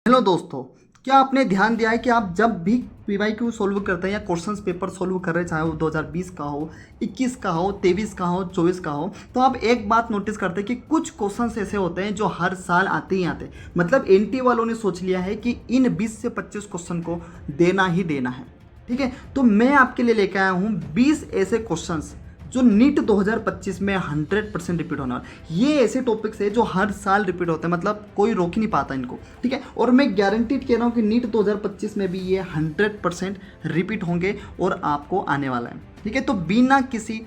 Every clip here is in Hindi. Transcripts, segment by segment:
हेलो दोस्तों, क्या आपने ध्यान दिया है कि आप जब भी पीवाईक्यू सोल्व करते हैं या क्वेश्चंस पेपर सोल्व कर रहे हैं, चाहे वो 2020 का हो, 21 का हो, 23 का हो, 24 का हो, तो आप एक बात नोटिस करते हैं कि कुछ क्वेश्चंस ऐसे होते हैं जो हर साल आते ही आते हैं। मतलब एनटी वालों ने सोच लिया है कि इन 20 से 25 क्वेश्चन को देना ही देना है। ठीक है, तो मैं आपके लिए लेकर आया हूँ 20 ऐसे क्वेश्चंस जो नीट 2025 में 100% रिपीट होने वाला। ये ऐसे टॉपिक्स है जो हर साल रिपीट होते हैं, मतलब कोई रोक ही नहीं पाता इनको। ठीक है, और मैं गारंटीड कह रहा हूँ कि नीट 2025 में भी ये 100% रिपीट होंगे और आपको आने वाला है। ठीक है, तो बिना किसी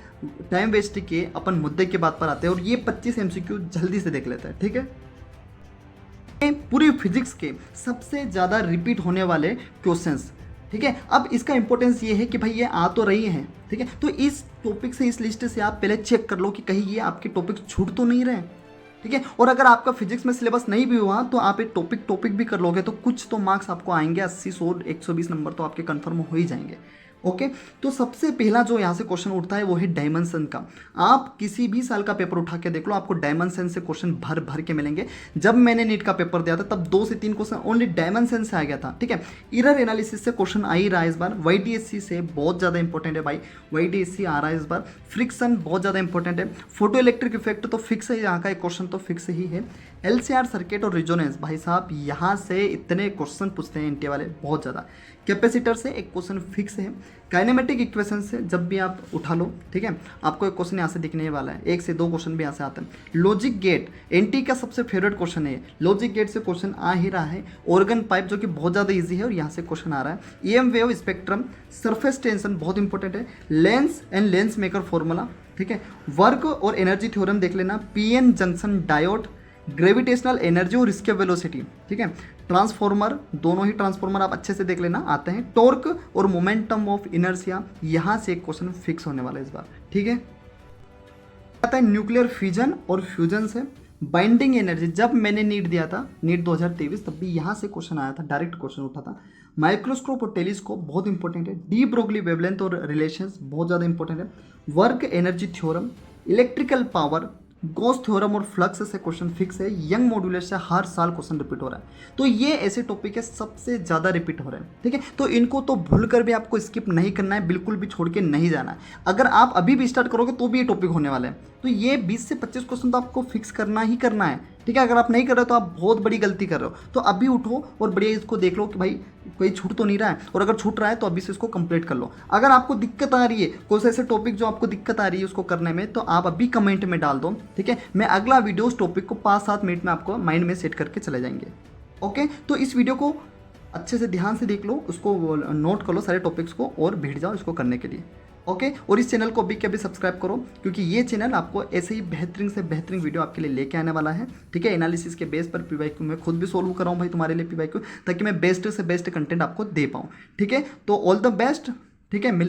टाइम वेस्ट के अपन मुद्दे की बात पर आते हैं और ये 25 MCQ जल्दी से देख लेते हैं। ठीक है, पूरी फिजिक्स के सबसे ज़्यादा रिपीट होने वाले क्वेश्चंस। ठीक है, अब इसका इंपॉर्टेंस ये है कि भाई ये आ तो रही है। ठीक है, तो इस टॉपिक से, इस लिस्ट से आप पहले चेक कर लो कि कहीं ये आपके टॉपिक छूट तो नहीं रहे। ठीक है, और अगर आपका फिजिक्स में सिलेबस नहीं भी हुआ तो आप एक टॉपिक भी कर लोगे तो कुछ तो मार्क्स आपको आएंगे। 80, 100, 120 नंबर तो आपके कन्फर्म हो ही जाएंगे। ओके, तो सबसे पहला जो यहाँ से क्वेश्चन उठता है वो है डायमेंशन का। आप किसी भी साल का पेपर उठा के देख लो, आपको डायमेंशन से क्वेश्चन भर भर के मिलेंगे। जब मैंने नीट का पेपर दिया था तब 2 से 3 क्वेश्चन ओनली डायमेंशन से आ गया था। ठीक है, एरर एनालिसिस से क्वेश्चन आ ही रहा है इस बार। YDSC से बहुत ज़्यादा इंपॉर्टेंट है भाई, YDSC आ रहा है इस बार। फ्रिक्शन बहुत ज़्यादा इंपॉर्टेंट है। फोटो इलेक्ट्रिक इफेक्ट तो फिक्स है, यहाँ का एक क्वेश्चन तो फिक्स ही है। LCR सर्किट और रिजोनेंस, भाई साहब यहाँ से इतने क्वेश्चन पूछते हैं एनटी वाले, बहुत ज़्यादा। कैपेसिटर से एक क्वेश्चन फिक्स है। काइनेमेटिक इक्वेशन से जब भी आप उठा लो, ठीक है, आपको एक क्वेश्चन यहाँ से दिखने वाला है। 1 से 2 क्वेश्चन भी यहाँ से आते हैं। लॉजिक गेट एनटी का सबसे फेवरेट क्वेश्चन है। लॉजिक गेट से क्वेश्चन आ ही रहा है। ऑर्गन पाइप जो कि बहुत ज़्यादा ईजी है और यहाँ से क्वेश्चन आ रहा है। EM wave spectrum, surface tension बहुत इंपॉर्टेंट है। Lens and lens maker formula, ठीक है। वर्क और एनर्जी थ्योरम देख लेना। PN junction diode, gravitational energy और इसके वेलोसिटी, ठीक है। ट्रांसफॉर्मर, दोनों ही ट्रांसफॉर्मर आप अच्छे से देख लेना, आते हैं। टॉर्क और मोमेंटम ऑफ इनर्शिया, यहाँ से एक क्वेश्चन फिक्स होने वाला है इस बार। ठीक है, आता है न्यूक्लियर फ्यूजन और फ्यूजन से बाइंडिंग एनर्जी। जब मैंने नीट दिया था, नीट 2023, तब भी यहाँ से क्वेश्चन आया था, डायरेक्ट क्वेश्चन उठा था। माइक्रोस्कोप और टेलीस्कोप बहुत इंपॉर्टेंट है। डी ब्रोगली वेवलेंथ और रिलेशंस बहुत ज़्यादा इंपॉर्टेंट है। Work energy theorem, electrical power, Gauss theorem और फ्लक्स से क्वेश्चन फिक्स है। यंग मॉड्यूलर से हर साल क्वेश्चन रिपीट हो रहा है। तो ये ऐसे टॉपिक है सबसे ज़्यादा रिपीट हो रहे हैं। ठीक है, तो इनको तो भूल कर भी आपको स्किप नहीं करना है, बिल्कुल भी छोड़ के नहीं जाना है। अगर आप अभी भी स्टार्ट करोगे तो भी ये टॉपिक होने वाला है। तो ये 20 से 25 क्वेश्चन तो आपको फिक्स करना ही करना है। ठीक है, अगर आप नहीं कर रहे हो तो आप बहुत बड़ी गलती कर रहे हो। तो अभी उठो और बढ़िया इसको देख लो कि भाई कोई छूट तो नहीं रहा है, और अगर छूट रहा है तो अभी से इसको कंप्लीट कर लो। अगर आपको दिक्कत आ रही है, कोई ऐसे टॉपिक जो आपको दिक्कत आ रही है उसको करने में, तो आप अभी कमेंट में डाल दो। ठीक है, मैं अगला वीडियो उस टॉपिक को 5-7 मिनट में आपको माइंड में सेट करके चले जाएंगे। ओके, तो इस वीडियो को अच्छे से ध्यान से देख लो, उसको नोट कर लो सारे टॉपिक्स को और भिड़ जाओ इसको करने के लिए। ओके, और इस चैनल को अभी के अभी सब्सक्राइब करो, क्योंकि ये चैनल आपको ऐसे ही बेहतरीन से बेहतरीन वीडियो आपके लिए लेके आने वाला है। ठीक है, एनालिसिस के बेस पर पीवाईक्यू मैं खुद भी सोल्व कर रहा हूँ भाई तुम्हारे लिए पीवाईक्यू, ताकि मैं बेस्ट से बेस्ट कंटेंट आपको दे पाऊँ। ठीक है, तो ऑल द बेस्ट। ठीक है,